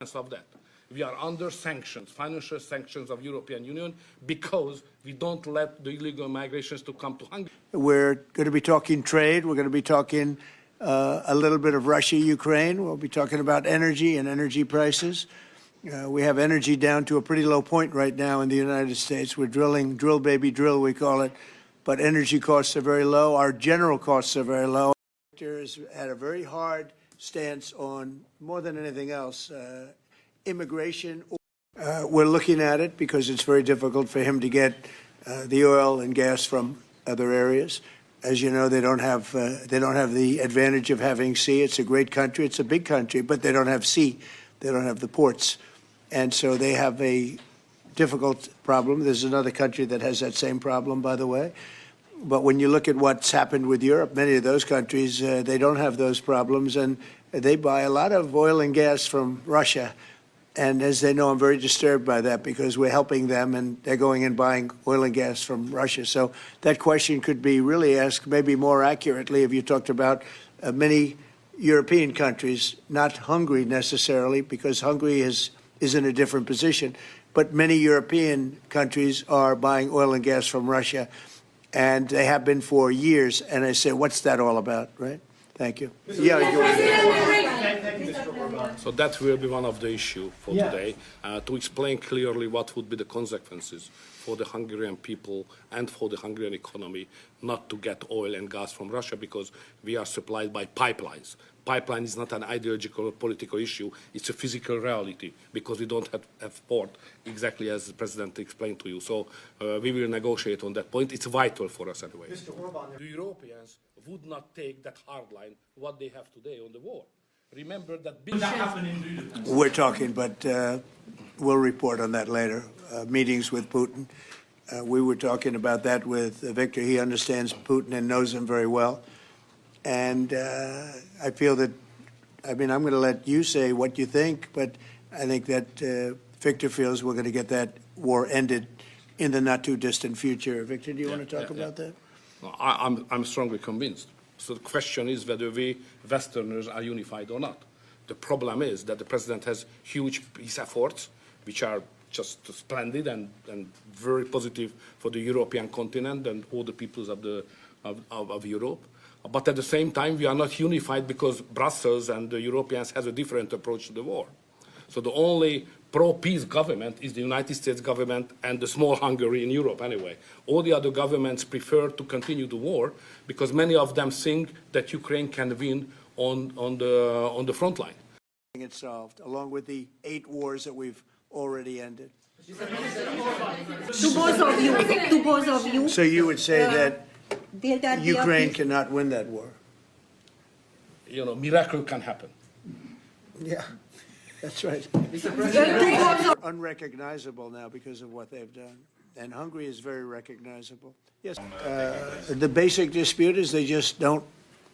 of that. We are under sanctions, financial sanctions of European Union, because we don't let the illegal migrations to come to Hungary. We're going to be talking trade. We're going to be talking a little bit of Russia, Ukraine. We'll be talking about energy and energy prices. We have energy down to a pretty low point right now in the United States. We're drilling, drill baby drill, we call it, but energy costs are very low. Our general costs are very low. Viktor has had a very hard stance on, more than anything else, immigration. We're looking at it because it's very difficult for him to get the oil and gas from other areas. As you know, they don't have the advantage of having sea. It's a great country. It's a big country, but they don't have sea. They don't have the ports. And so they have a difficult problem. There's another country that has that same problem, by the way. But when you look at what's happened with Europe, many of those countries, they don't have those problems, and they buy a lot of oil and gas from Russia. And as they know, I'm very disturbed by that because we're helping them and they're going and buying oil and gas from Russia. So that question could be really asked maybe more accurately if you talked about many European countries, not Hungary necessarily, because Hungary is in a different position. But many European countries are buying oil and gas from Russia, and they have been for years. And I say, what's that all about, right? Thank you. So that will be one of the issues for today, to explain clearly what would be the consequences for the Hungarian people and for the Hungarian economy not to get oil and gas from Russia, because we are supplied by pipelines. Pipeline is not an ideological or political issue, it's a physical reality, because we don't have port, exactly as the President explained to you. So we will negotiate on that point. It's vital for us anyway. Mr. Orban, the Europeans would not take that hard line, what they have today on the war. Remember that we're talking, but we'll report on that later. Meetings with Putin. We were talking about that with Viktor. He understands Putin and knows him very well. And I feel that, I mean, I'm going to let you say what you think, but I think that Viktor feels we're going to get that war ended in the not too distant future. Viktor, do you want to talk about that? Well, I'm strongly convinced. So the question is whether we Westerners are unified or not. The problem is that the President has huge peace efforts, which are just splendid and very positive for the European continent and all the peoples of Europe. But at the same time, we are not unified because Brussels and the Europeans has a different approach to the war. So the only pro-peace government is the United States government and the small Hungary in Europe anyway. All the other governments prefer to continue the war because many of them think that Ukraine can win on the front line. It's solved, along with the 8 wars that we've already ended. To both of you. So you would say that Ukraine cannot win that war? You know, miracle can happen. Yeah. That's right. Unrecognizable now because of what they've done. And Hungary is very recognizable. Yes. The basic dispute is they just don't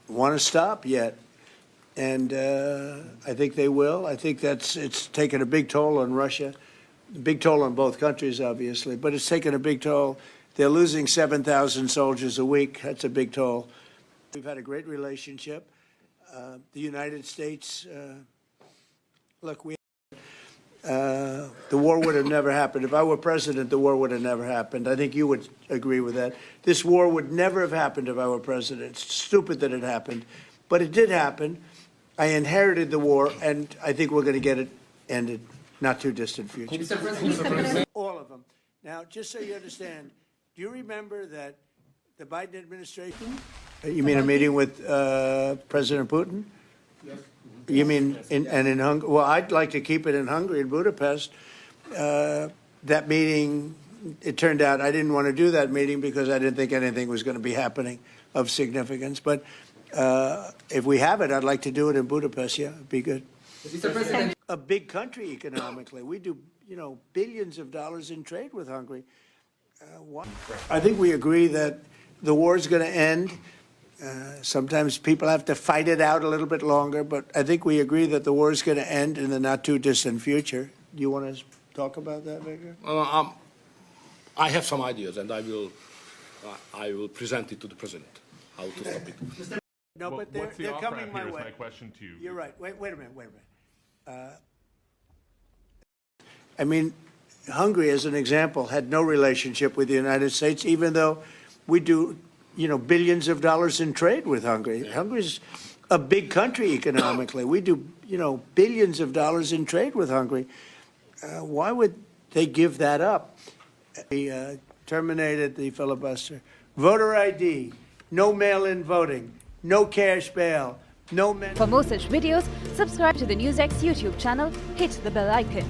want to stop yet. And I think they will. I think it's taken a big toll on Russia, a big toll on both countries, obviously, but it's taken a big toll. They're losing 7,000 soldiers a week. That's a big toll. We've had a great relationship. The United States... Look, the war would have never happened. If I were president, the war would have never happened. I think you would agree with that. This war would never have happened if I were president. It's stupid that it happened. But it did happen. I inherited the war, and I think we're going to get it ended not too distant future. All of them. Now, just so you understand, do you remember that the Biden administration... You mean a meeting with President Putin? Yes. You mean in Hungary? Well, I'd like to keep it in Hungary, in Budapest. That meeting, it turned out I didn't want to do that meeting because I didn't think anything was going to be happening of significance. But if we have it, I'd like to do it in Budapest. Yeah, it'd be good. Mr. President. A big country economically. We do, you know, billions of dollars in trade with Hungary. I think we agree that the war is going to end. Sometimes people have to fight it out a little bit longer, but I think we agree that the war is going to end in the not-too-distant future. Do you want to talk about that, Viktor? I have some ideas, and I will present it to the President, how to stop it. No, but they're coming my way. My question to you. You're right. Wait a minute. I mean, Hungary, as an example, had no relationship with the United States, even though we do, billions of dollars in trade with Hungary. Hungary's a big country economically. We do, billions of dollars in trade with Hungary. Why would they give that up? We terminated the filibuster. Voter ID, no mail-in voting, no cash bail, no... For more such videos, subscribe to the NewsX YouTube channel, hit the bell icon.